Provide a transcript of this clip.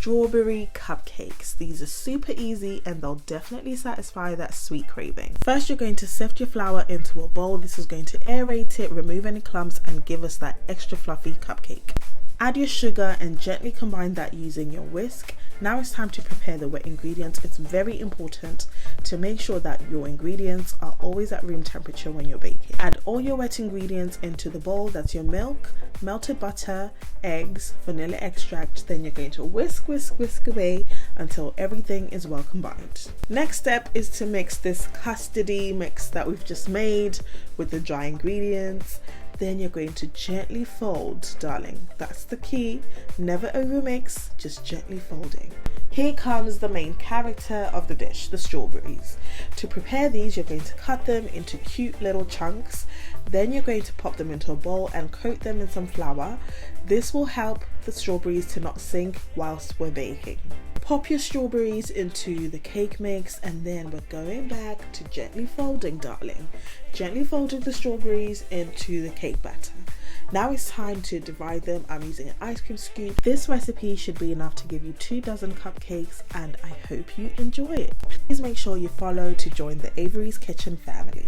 strawberry cupcakes. These are super easy and they'll definitely satisfy that sweet craving. First, you're going to sift your flour into a bowl. This is going to aerate it, remove any clumps, and give us that extra fluffy cupcake. Add your sugar and gently combine that using your whisk. Now it's time to prepare the wet ingredients. It's very important to make sure that your ingredients are always at room temperature when you're baking. Add all your wet ingredients into the bowl. That's your milk, melted butter, eggs, vanilla extract. Then you're going to whisk away until everything is well combined. Next step is to mix this custardy mix that we've just made with the dry ingredients. Then you're going to gently fold, darling. That's the key. Never overmix, just gently folding. Here comes the main character of the dish, the strawberries. To prepare these, you're going to cut them into cute little chunks. Then you're going to pop them into a bowl and coat them in some flour. This will help the strawberries to not sink whilst we're baking. Pop your strawberries into the cake mix, and then we're going back to gently folding, darling. Gently folding the strawberries into the cake batter. Now it's time to divide them. I'm using an ice cream scoop. This recipe should be enough to give you 2 dozen cupcakes, and I hope you enjoy it. Please make sure you follow to join the Avarese Kitchen family.